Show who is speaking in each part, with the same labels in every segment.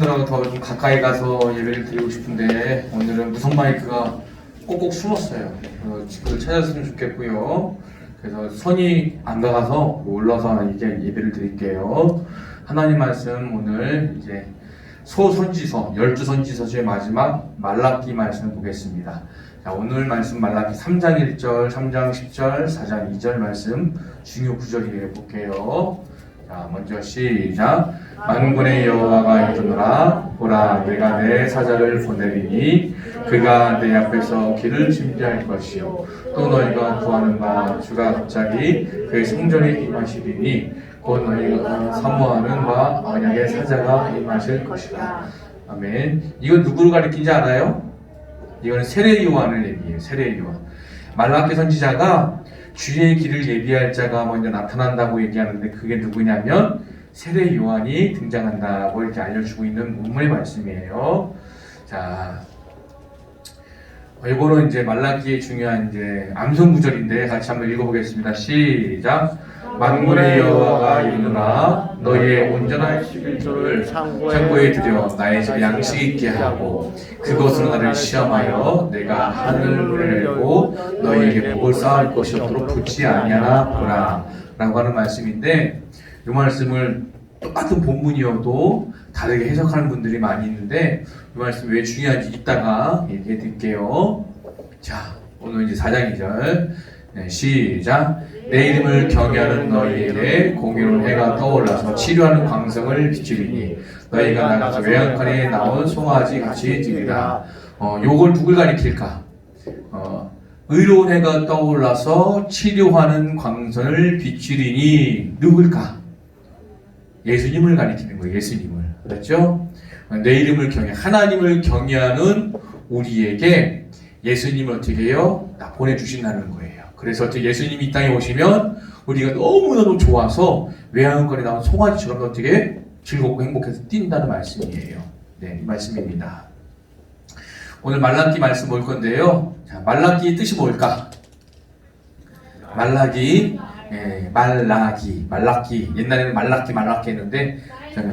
Speaker 1: 들하고 더 좀 가까이 가서 예배를 드리고 싶은데 오늘은 무선 마이크가 꼭꼭 숨었어요. 친구들 찾았으면 좋겠고요. 그래서 선이 안 가서 올라서 이제 예배를 드릴게요. 하나님 말씀 오늘 이제 소선지서 12선지서 중에 마지막 말라기 말씀 보겠습니다. 자, 오늘 말씀 말라기 3장 1절, 3장 10절, 4장 2절 말씀 중요 구절이에요. 볼게요. 자, 먼저 시작. 만군의 여호와가 이르노라. 보라, 내가 내 사자를 보내리니 그가 내 앞에서 길을 준비할 것이요 또 너희가 구하는 바 주가 갑자기 그의 성전에 임하시리니 곧 너희가 사모하는 바 언약의 사자가 임하실 것이다. 아멘. 이건 누구를 가리키는지 알아요? 이거는 세례 요한을 얘기해요. 세례 요한. 말라기 선지자가 주의 길을 예비할 자가 먼저 나타난다고 얘기하는데 그게 누구냐면 세례 요한이 등장한다고 이렇게 알려주고 있는 문문의 말씀이에요. 자, 이거는 이제 말라기의 중요한 이제 암송 구절인데 같이 한번 읽어보겠습니다. 시작. 만군의 여호와가 이르노라. 너희의 온전한 11조를 창고에 들여 나의 집 양식 있게 하고 그것으로 나를 시험하여 내가 하늘을 열고 너희에게 복을 쌓을 것이 없도록 붙지 아니하나 보라 라고 하는 말씀인데, 이 말씀을 똑같은 본문이어도 다르게 해석하는 분들이 많이 있는데 이 말씀이 왜 중요한지 이따가 얘기해 드릴게요. 자, 오늘 이제 4장 2절 시작. 내 이름을 경외하는 너희에게 공의로운 해가 떠올라서 치료하는 광성을 비추리니 너희가 나가서 외양간에 나온 송아지 같이 뛰리라. 요걸 누굴 가리킬까? 의로운 해가 떠올라서 치료하는 광선을 비추리니 누굴까? 예수님을 가리키는 거예요. 예수님을. 그렇죠? 내 이름을 하나님을 경외하는 우리에게 예수님을 어떻게 해요? 보내주신다는 거예요. 그래서 어떻게 예수님이 이 땅에 오시면 우리가 너무너무 좋아서 외양간에 나온 송아지처럼 어떻게 즐겁고 행복해서 뛴다는 말씀이에요. 네, 이 말씀입니다. 오늘 말라기 말씀 볼 건데요. 자, 말라기의 뜻이 뭘까? 말라기. 옛날에는 말라기 했는데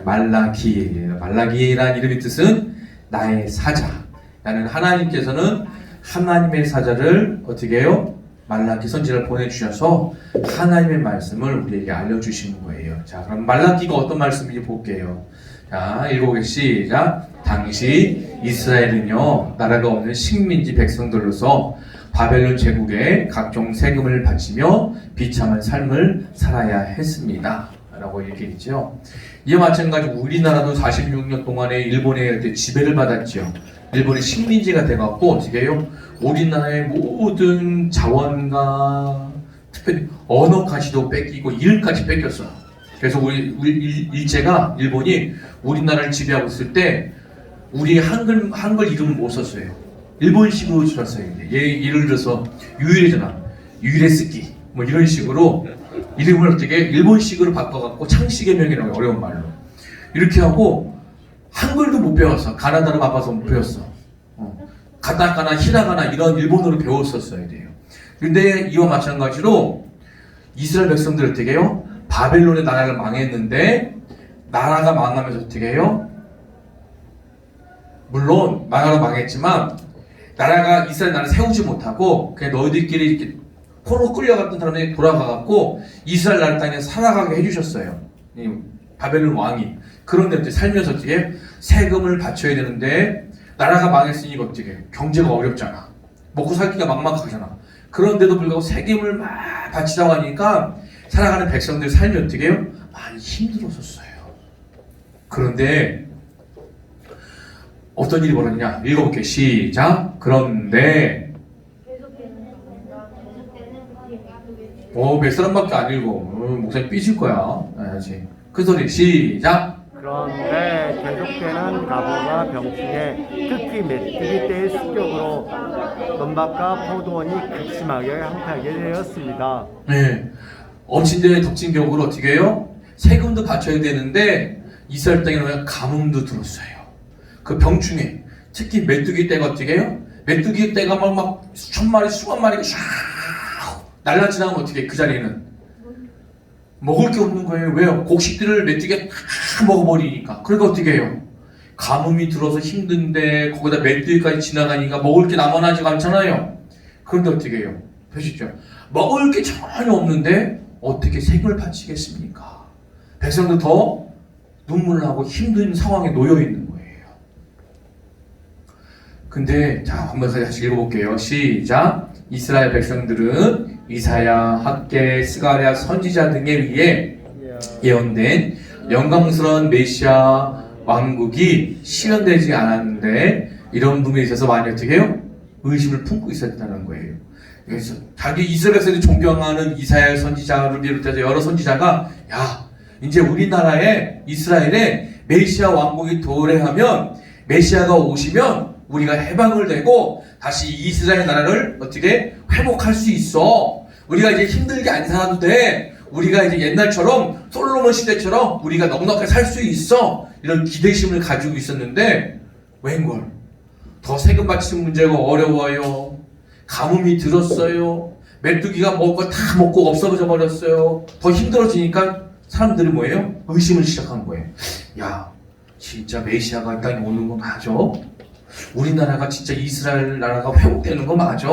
Speaker 1: 말라기예요. 말라기라는 이름의 뜻은 나의 사자. 나는 하나님께서는 하나님의 사자를 어떻게 해요? 말라기 선지자를 보내주셔서 하나님의 말씀을 우리에게 알려주시는 거예요. 자, 그럼 말라기가 어떤 말씀인지 볼게요. 자, 읽어보겠습니다. 시작. 당시 이스라엘은요 나라가 없는 식민지 백성들로서 바벨론 제국에 각종 세금을 바치며 비참한 삶을 살아야 했습니다 라고 얘기했죠. 이와 마찬가지로 우리나라도 46년 동안에 일본의 지배를 받았죠. 일본의 식민지가 돼갖고 어떻게 해요? 우리나라의 모든 자원과 특별히 언어 가치도 뺏기고 일까지 뺏겼어요. 그래서 우리 일제가 일본이 우리나라를 지배하고 있을 때 우리 한글 이름을 못 썼어요. 일본식으로 썼어요. 예를 들어서 유일해쓰기 뭐 이런 식으로 이름을 어떻게 일본식으로 바꿔갖고 창씨개명이라고 어려운 말로 이렇게 하고 한글도 못 배웠어. 가나다라 바빠서 못 배웠어. 가타카나 히라가나 이런 일본어로 배웠었어야 돼요. 근데 이와 마찬가지로 이스라엘 백성들 어떻게 해요? 바벨론의 나라가 망했는데 나라가 망하면서 어떻게 해요? 물론 나라가 망했지만 이스라엘 나라를 세우지 못하고 그냥 너희들끼리 이렇게 포로 끌려갔던 사람들이 돌아가갖고 이스라엘 나라 땅에 살아가게 해주셨어요. 이 바벨론 왕이. 그런데 어떻게 살면서 어떻게 세금을 바쳐야 되는데 나라가 망했으니 이거 어떻게 경제가 어렵잖아. 먹고 살기가 막막하잖아. 그런데도 불구하고 세금을 막 바치자고 하니까 살아가는 백성들 삶이 어떻게 해요? 많이 힘들었었어요. 그런데 어떤 일이 벌어졌냐? 읽어볼게요. 시작. 그런데 몇 사람밖에 안 읽어. 목사님 삐질 거야. 알지? 큰 소리. 시작.
Speaker 2: 그런데 계속되는 가보가 병충해 특히 메뚜기 때의 습격으로 논밭과 포도원이 극심하게 황폐하게 되었습니다.
Speaker 1: 네. 엄신대의 덕진격으로 어떻게 해요? 세금도 바쳐야 되는데 이스라엘 땅에는 가뭄도 들었어요. 그 병충해, 특히 메뚜기 떼가 어떻게 해요? 메뚜기 떼가 막 수천 마리, 수만 마리가 쫙 날라 지나가면 어떻게 해? 그 자리에는 먹을 게 없는 거예요. 왜요? 곡식들을 메뚜기가 다 먹어버리니까. 그러니까 어떻게 해요? 가뭄이 들어서 힘든데 거기다 메뚜기까지 지나가니까 먹을 게 남아나지가 않잖아요. 그런데 어떻게 해요? 보시죠. 먹을 게 전혀 없는데 어떻게 생을 바치겠습니까? 백성들 더 눈물 나고 힘든 상황에 놓여 있는 거예요. 근데 자, 한번 다시 읽어볼게요. 시작. 이스라엘 백성들은 이사야, 학개, 스가랴 선지자 등에 의해 예언된 영광스러운 메시아 왕국이 실현되지 않았는데 이런 부분에 있어서 많이 어떻게 해요? 의심을 품고 있었다는 거예요. 그래서 자기 이스라엘 백성들이 존경하는 이사야 선지자를 비롯해서 여러 선지자가 야, 이제 우리나라에 이스라엘에 메시아 왕국이 도래하면 메시아가 오시면 우리가 해방을 되고 다시 이스라엘 나라를 어떻게 회복할 수 있어. 우리가 이제 힘들게 안 살아도 돼. 우리가 이제 옛날처럼 솔로몬 시대처럼 우리가 넉넉하게 살 수 있어. 이런 기대심을 가지고 있었는데 웬걸 더 세금 바치는 문제가 어려워요. 가뭄이 들었어요. 메뚜기가 먹을 거 다 먹고 없어져 버렸어요. 더 힘들어지니까 사람들이 뭐예요? 의심을 시작한 거예요. 야, 진짜 메시아가 이 땅에 오는 거 맞아? 우리나라가 진짜 이스라엘 나라가 회복되는 거 맞아?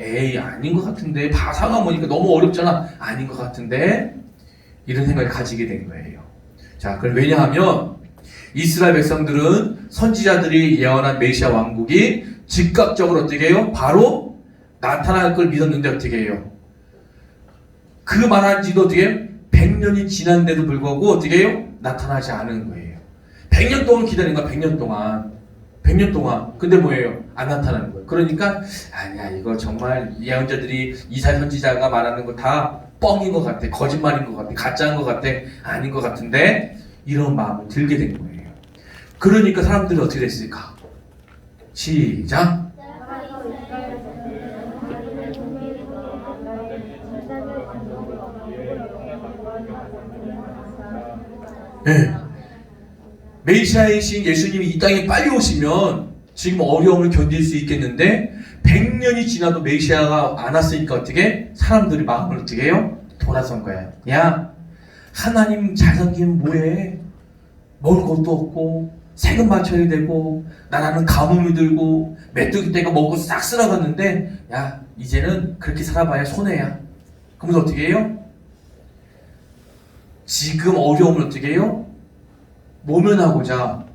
Speaker 1: 에이, 아닌 것 같은데. 상황 보니까 너무 어렵잖아. 아닌 것 같은데. 이런 생각을 가지게 된 거예요. 자, 그럼 왜냐하면 이스라엘 백성들은 선지자들이 예언한 메시아 왕국이 즉각적으로 어떻게 해요? 바로 나타날 걸 믿었는데 어떻게 해요? 그 말한 지도 어떻게 해요? 100년이 지난데도 불구하고 어떻게 해요? 나타나지 않은 거예요. 100년 동안 기다린 거야. 100년 동안. 100년 동안. 근데 뭐예요? 안 나타나는 거예요. 그러니까 아니야, 이거 정말 예언자들이 이사야 선지자가 말하는 거 다 뻥인 것 같아. 거짓말인 것 같아. 가짜인 것 같아. 아닌 것 같은데 이런 마음을 들게 된 거예요. 그러니까 사람들이 어떻게 됐을까? 시작. 네. 메시아이신 예수님이 이 땅에 빨리 오시면 지금 어려움을 견딜 수 있겠는데 100년이 지나도 메시아가 안 왔으니까 어떻게? 사람들이 마음을 어떻게 해요? 돌아선 거야. 야, 하나님 잘 섬기면 뭐해? 먹을 것도 없고 세금 맞춰야 되고 나라는 가뭄이 들고 메뚜기 떼가 먹고 싹 쓸어갔는데 야, 이제는 그렇게 살아봐야 손해야. 그러면서 어떻게 해요? 지금 어려움을 어떻게 해요? 모면하고자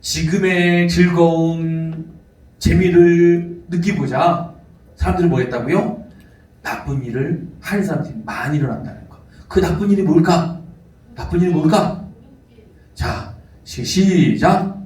Speaker 1: 지금의 즐거운 재미를 느끼고자 사람들이 뭐 했다고요? 나쁜 일을 하는 사람들이 많이 일어난다는 거. 그 나쁜 일이 뭘까? 나쁜 일이 뭘까? 자, 시작.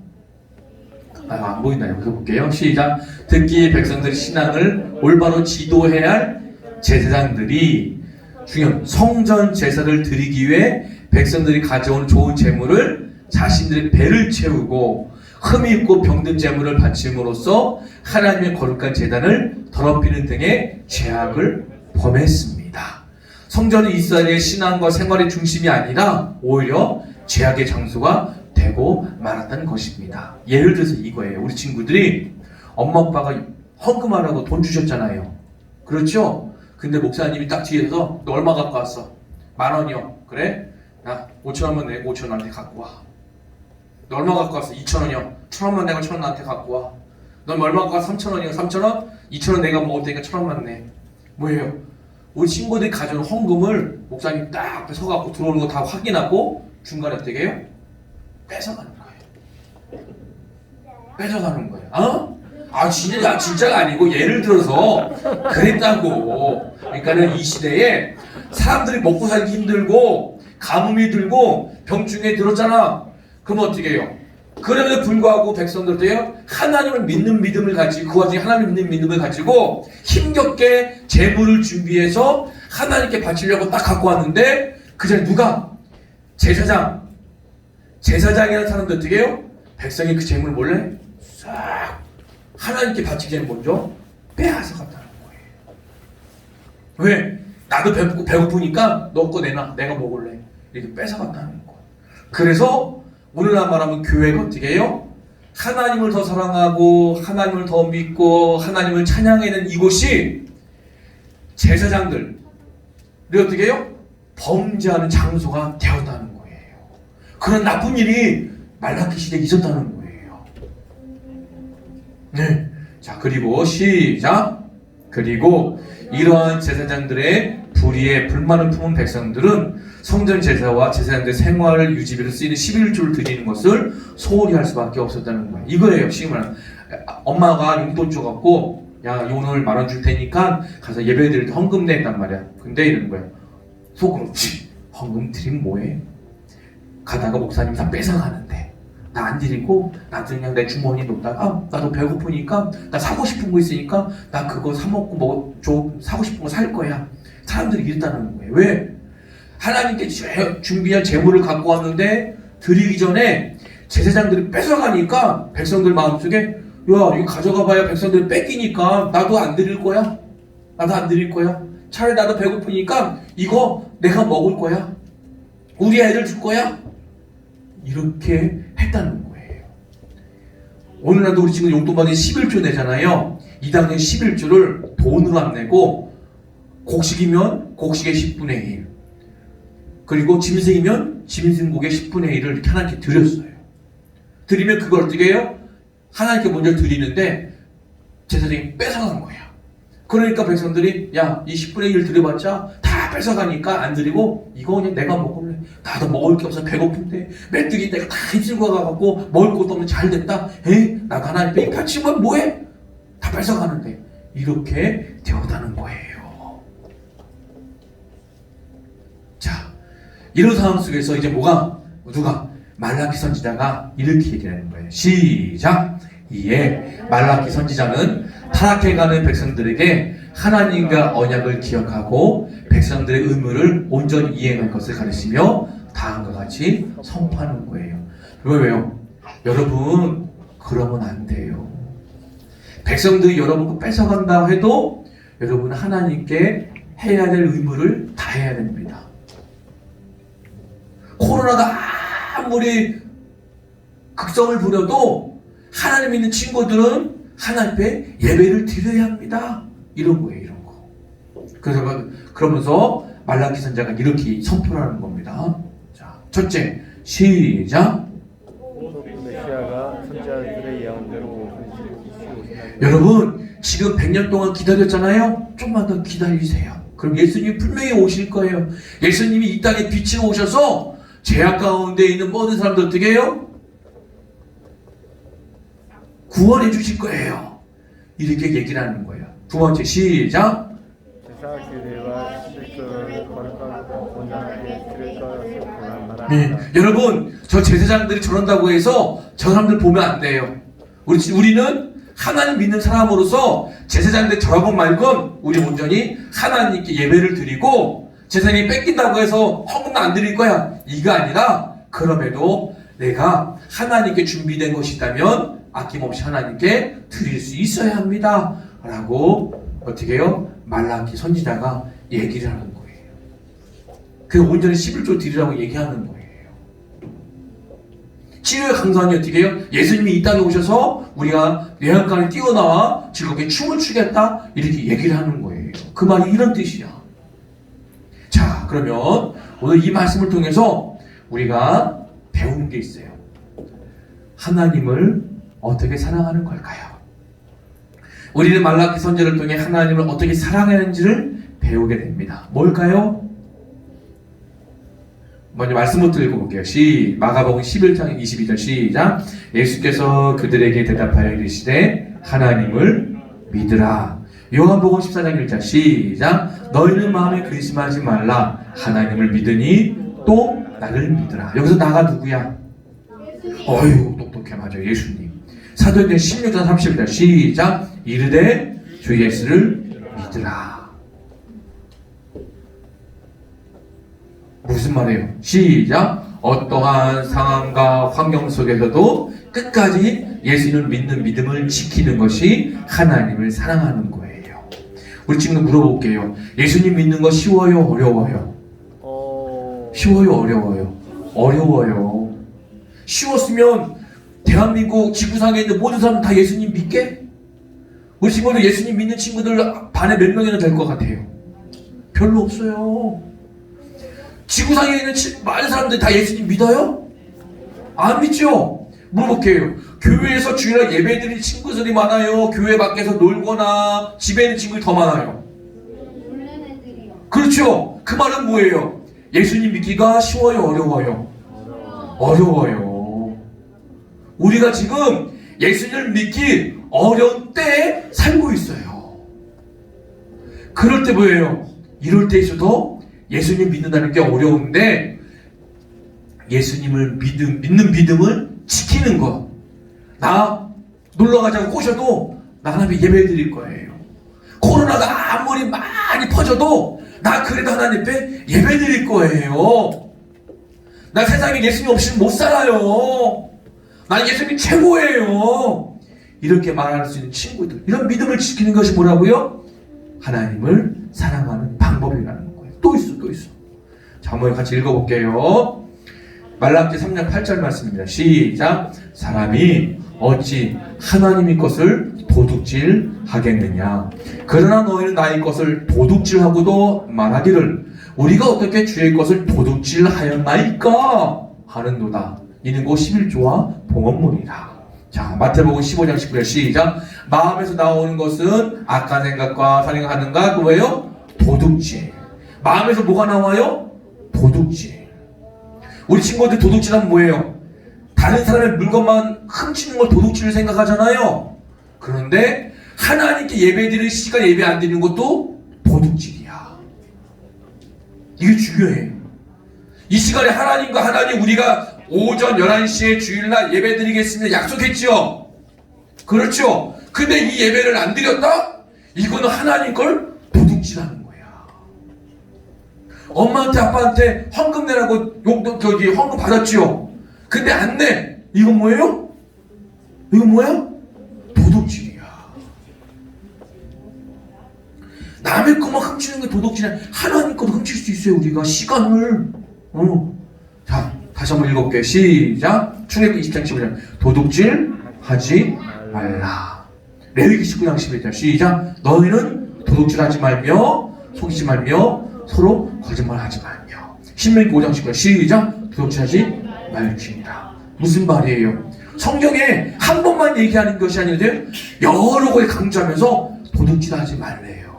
Speaker 1: 안 보인다. 여기서 볼게요. 시작. 듣기에 백성들의 신앙을 올바로 지도해야 할 제사장들이 중요한 성전 제사를 드리기 위해 백성들이 가져온 좋은 재물을 자신들의 배를 채우고 흠이 있고 병든 재물을 바침으로써 하나님의 거룩한 제단을 더럽히는 등의 죄악을 범했습니다. 성전은 이스라엘의 신앙과 생활의 중심이 아니라 오히려 죄악의 장소가 되고 말았다는 것입니다. 예를 들어서 이거예요. 우리 친구들이 엄마 아빠가 헌금하라고 돈 주셨잖아요. 그렇죠? 근데 목사님이 딱 뒤에서 너 얼마 갖고 왔어? 10,000원이요. 그래? 나 5,000원만 내고 5,000원 나한테 갖고 와. 너 얼마 갖고 왔어? 2,000원이요. 1,000원만 내고 1,000원 나한테 갖고 와. 넌 얼마 갖고 왔어? 3,000원이요. 3,000원? 2,000원 내가 먹을 테니까 1,000원만 내. 뭐예요? 우리 친구들이 가져온 헌금을 목사님 딱 앞에 서갖고 들어오는 거 다 확인하고 중간에 어떻게 해요? 뺏어가는 거예요. 뺏어가는 거예요. 어? 아, 진짜가 아니고 예를 들어서 그랬다고. 그러니까는 이 시대에 사람들이 먹고 살기 힘들고 가뭄이 들고 병중에 들었잖아. 그럼 어떻게 해요? 그럼에도 불구하고 백성들도요, 하나님을 믿는 믿음을 가지고, 그 와중에 하나님을 믿는 믿음을 가지고 힘겹게 재물을 준비해서 하나님께 바치려고 딱 갖고 왔는데 그 전에 누가? 제사장이라는 사람도 어떻게 해요? 백성이 그 재물을 몰래 싹 하나님께 바치기 전에 먼저 빼앗아 갔다는 거예요. 왜? 나도 배고프니까 너 거 내놔. 내가 먹을래. 이렇게 뺏어 갔다는 거예요. 그래서 오늘날 말하면 교회가 어떻게 해요? 하나님을 더 사랑하고 하나님을 더 믿고 하나님을 찬양하는 이곳이 제사장들이 어떻게 해요? 범죄하는 장소가 되었다는 거예요. 그런 나쁜 일이 말라기 시대에 있었다는 거예요. 네. 자, 그리고 시작. 그리고 이러한 제사장들의 불의에 불만을 품은 백성들은 성전 제사와 제사장들의 생활을 유지비로 쓰이는 11조를 드리는 것을 소홀히 할 수밖에 없었다는 거예요. 이거예요. 지금 말하는 엄마가 용돈 줘갖고 야 오늘 10,000원 줄 테니까 가서 예배 드릴 때 헌금 내 했단 말이야. 근데 이러는 거야. 속으로 헌금 드리면 뭐해? 가다가 목사님 다 뺏어가는데 나 안 드리고 나도 그냥 내 주머니에 놓다가 나도 배고프니까 나 사고 싶은 거 있으니까 나 그거 사 먹고 뭐 좀 사고 싶은 거 살 거야. 사람들이 이랬다는 거예요. 왜? 하나님께 준비한 재물을 갖고 왔는데 드리기 전에 제사장들이 뺏어가니까 백성들 마음속에 야 이거 가져가 봐야 백성들이 뺏기니까 나도 안 드릴 거야. 나도 안 드릴 거야. 차라리 나도 배고프니까 이거 내가 먹을 거야. 우리 애들 줄 거야. 이렇게 했다는 거예요. 오늘날도 우리 지금 용돈 받은 11조 내잖아요. 이 당시 11조를 돈으로 안 내고 곡식이면 곡식의 10분의 1 그리고 짐승이면 짐승국의 10분의 1을 이렇게 하나님께 드렸어요. 드리면 그걸 어떻게 해요? 하나님께 먼저 드리는데 제사장이 뺏어간 거예요. 그러니까 백성들이 야 이 10분의 1 드려봤자 다 뺏어가니까 안 드리고 이거 그냥 내가 먹을래. 나도 먹을 게 없어. 배고픈데 메뚜기 내가 다 힘쓸고 가갖고 먹을 것도 없는 잘 됐다. 에이 나도 하나님께 바치면 뭐해? 다 뺏어가는데 이렇게 되었다는 거예요. 자 이런 상황 속에서 이제 누가 말라기 선지자가 이렇게 얘기하는 거예요. 시작. 이에 말라기 선지자는 타락해가는 백성들에게 하나님과 언약을 기억하고 백성들의 의무를 온전히 이행할 것을 가르치며 다음과 같이 선포하는 거예요. 왜요? 여러분 그러면 안 돼요. 백성들이 여러분 거 뺏어간다 해도 여러분 하나님께 해야 될 의무를 다 해야 됩니다. 코로나가 아무리 극성을 부려도 하나님 있는 친구들은 하나님 앞에 예배를 드려야 합니다. 이런 거예요, 이런 거. 그래서 그러면서 말라기 선지자가 이렇게 선포를 하는 겁니다. 자, 첫째, 시작.
Speaker 2: 메시아가 선지자들의 예언대로
Speaker 1: 여러분, 지금 100년 동안 기다렸잖아요. 좀만 더 기다리세요. 그럼 예수님이 분명히 오실 거예요. 예수님이 이 땅에 빛으로 오셔서 죄악 가운데 있는 모든 사람들 어떻게 해요? 구원해 주실 거예요. 이렇게 얘기를 하는 거예요. 두 번째 시작. 네, 여러분 저 제사장들이 저런다고 해서 저 사람들 보면 안 돼요. 우리는 하나님 믿는 사람으로서 제사장들 저라고 말건 우리 온전히 하나님께 예배를 드리고 제사장이 뺏긴다고 해서 헌금 안 드릴 거야. 이거 아니라 그럼에도 내가 하나님께 준비된 것이 있다면 아낌없이 하나님께 드릴 수 있어야 합니다. 라고 어떻게 해요? 말라기 선지자가 얘기를 하는 거예요. 그 온전히 11조 드리라고 얘기하는 거예요. 치유의 강사님이 어떻게 해요? 예수님이 이 땅에 오셔서 우리가 내한간에 뛰어나와 즐겁게 춤을 추겠다 이렇게 얘기를 하는 거예요. 그 말이 이런 뜻이야. 자, 그러면 오늘 이 말씀을 통해서 우리가 배우는 게 있어요. 하나님을 어떻게 사랑하는 걸까요? 우리는 말라기 선지자를 통해 하나님을 어떻게 사랑하는지를 배우게 됩니다. 뭘까요? 먼저 말씀부터 읽어볼게요. 마가복음 11장 22절 시작. 예수께서 그들에게 대답하여 이르시되 하나님을 믿으라. 요한복음 14장 1절 시작. 너희는 마음에 근심하지 말라. 하나님을 믿으니 또 나를 믿으라. 여기서 나가 누구야? 어휴 똑똑해. 맞아, 예수님. 사도행전 16장 30절 시작. 이르되 주 예수를 믿으라. 무슨 말이에요? 시작. 어떠한 상황과 환경 속에서도 끝까지 예수님을 믿는 믿음을 지키는 것이 하나님을 사랑하는 거예요. 우리 지금 물어볼게요. 예수님 믿는 거 쉬워요? 어려워요? 쉬워요? 어려워요? 어려워요. 쉬웠으면 대한민국 지구상에 있는 모든 사람 다 예수님 믿게? 우리 친구들 예수님 믿는 친구들 반에 몇 명이나 될 것 같아요? 별로 없어요. 지구상에 있는 많은 사람들이 다 예수님 믿어요? 안 믿죠? 물어볼게요. 교회에서 주일날 예배드릴 친구들이 많아요? 교회 밖에서 놀거나 집에 있는 친구들이 더 많아요? 그렇죠. 그 말은 뭐예요? 예수님 믿기가 쉬워요, 어려워요? 어려워요. 우리가 지금 예수님을 믿기 어려운 때에 살고 있어요. 그럴 때 뭐예요? 이럴 때에서도 예수님 믿는다는 게 어려운데 예수님을 믿는 믿음을 지키는 것. 나 놀러 가자고 꼬셔도 나 하나님 예배 드릴 거예요. 코로나가 아무리 많이 퍼져도 나 그래도 하나님 앞에 예배 드릴 거예요. 나 세상에 예수님 없이는 못 살아요. 난 예수님이 최고예요. 이렇게 말할 수 있는 친구들, 이런 믿음을 지키는 것이 뭐라고요? 하나님을 사랑하는 방법이라는 거예요. 또 있어. 자, 한번 같이 읽어볼게요. 말라기 3장 8절 말씀입니다. 시작. 사람이 어찌 하나님의 것을 도둑질하겠느냐. 그러나 너희는 나의 것을 도둑질하고도 말하기를 우리가 어떻게 주의 것을 도둑질하였나이까 하는도다. 이는 곧 11조와 봉헌문이라. 자, 마태복음 15장 19절 시작. 마음에서 나오는 것은 악한 생각과 살인하는가 뭐예요? 도둑질. 마음에서 뭐가 나와요? 도둑질. 우리 친구들 도둑질하면 뭐예요? 다른 사람의 물건만 훔치는 걸 도둑질을 생각하잖아요. 그런데 하나님께 예배드릴 시간에 예배 안 드리는 것도 도둑질이야. 이게 중요해요. 이 시간에 하나님과 하나님 우리가 오전 11시에 주일날 예배 드리겠습니다 약속했죠? 그렇죠? 근데 이 예배를 안 드렸다? 이거는 하나님 걸 도둑질하는 거야. 엄마한테 아빠한테 헌금 내라고 헌금 받았지요? 근데 안 내. 이건 뭐예요? 이건 뭐야? 도둑질이야. 남의 것만 훔치는 게 도둑질이야. 하나님 것도 훔칠 수 있어요. 우리가 시간을. 자, 다시 한번 읽어볼게요. 시작. 출애굽기 20장 15절. 도둑질 하지 말라. 레위기 19장 11절. 시작. 너희는 도둑질하지 말며 속이지 말며 서로 거짓말하지 말며. 신명기 5장 19절. 시작. 도둑질하지 말지니라. 무슨 말이에요? 성경에 한 번만 얘기하는 것이 아닌데 여러 번 강조하면서 도둑질하지 말래요.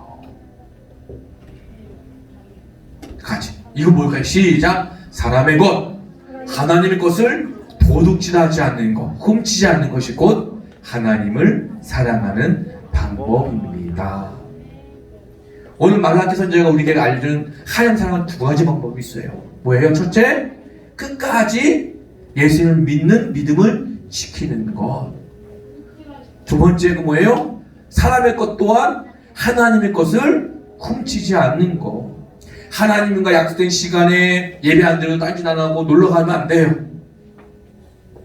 Speaker 1: 같이. 이거 뭘까요? 시작. 사람의 것, 하나님의 것을 도둑질하지 않는 것, 훔치지 않는 것이 곧 하나님을 사랑하는 방법입니다. 오늘 말라기 선지자가 우리에게 알려준 하나님 사랑은 두 가지 방법이 있어요. 뭐예요? 첫째, 끝까지 예수님을 믿는 믿음을 지키는 것. 두 번째가 뭐예요? 사람의 것 또한 하나님의 것을 훔치지 않는 것. 하나님과 약속된 시간에 예배 안 드리고 딴짓 안 하고 놀러 가면 안 돼요.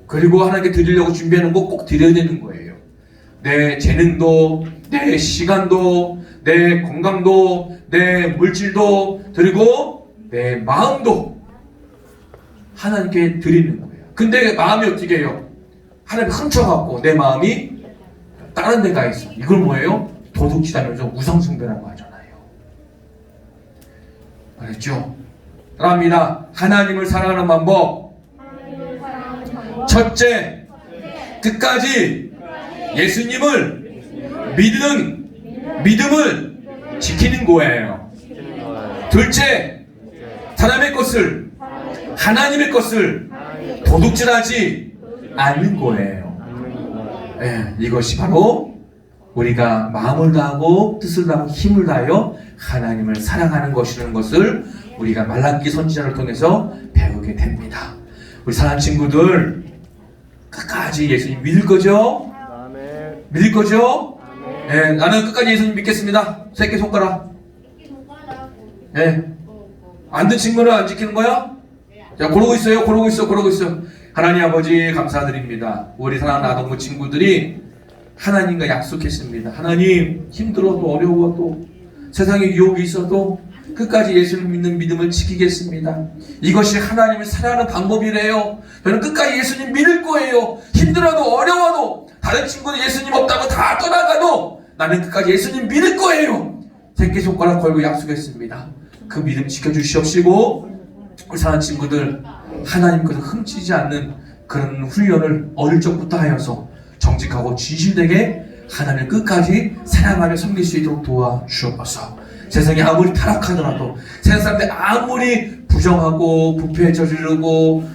Speaker 1: 그리고 하나님께 드리려고 준비하는 거 꼭 드려야 되는 거예요. 내 재능도, 내 시간도, 내 건강도, 내 물질도, 그리고 내 마음도 하나님께 드리는 거예요. 근데 마음이 어떻게 해요? 하나님 훔쳐갖고 내 마음이 다른 데 가 있어. 이걸 뭐예요? 도둑질하면서 우상숭배라고 하잖아요. 알았죠? 따라합니다. 하나님을 사랑하는 방법. 첫째, 끝까지 예수님을 믿는 믿음을 지키는 거예요. 둘째, 사람의 것을, 하나님의 것을 도둑질하지 않는 거예요. 네, 이것이 바로 우리가 마음을 다하고 뜻을 다하고 힘을 다하여 하나님을 사랑하는 것이라는 것을 우리가 말라기 선지자를 통해서 배우게 됩니다. 우리 사랑하는 친구들, 끝까지 예수님 믿을 거죠? 믿을 거죠? 네, 나는 끝까지 예수님 믿겠습니다. 새끼 손가락. 네. 안 든 친구는 안 지키는 거야? 자, 고르고 있어요. 고르고 있어. 하나님 아버지 감사드립니다. 우리 사랑하는 아동부 친구들이 하나님과 약속했습니다. 하나님, 힘들어도 어려워도 세상에 유혹이 있어도 끝까지 예수를 믿는 믿음을 지키겠습니다. 이것이 하나님을 사랑하는 방법이래요. 저는 끝까지 예수님 믿을 거예요. 힘들어도 어려워도 다른 친구들 예수님 없다고 다 떠나가도 나는 끝까지 예수님 믿을 거예요. 새끼손가락 걸고 약속했습니다. 그 믿음 지켜주시옵시고 우리 사랑하는 친구들 하나님 것을 훔치지 않는 그런 훈련을 어릴 적부터 하여서 정직하고 진실되게 하나님을 끝까지 사랑하며 섬길 수 있도록 도와주옵소서. 세상이 아무리 타락하더라도, 세상 사람들이 아무리 부정하고 부패에 저지르고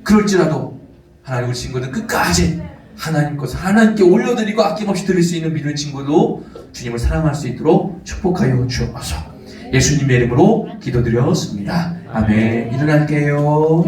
Speaker 1: 그럴지라도 하나님 우리 친구들 끝까지 하나님 것을 하나님께 올려드리고 아낌없이 드릴 수 있는 믿음의 친구도 주님을 사랑할 수 있도록 축복하여 주옵소서. 예수님의 이름으로 기도드렸습니다. 아멘. 일어날게요.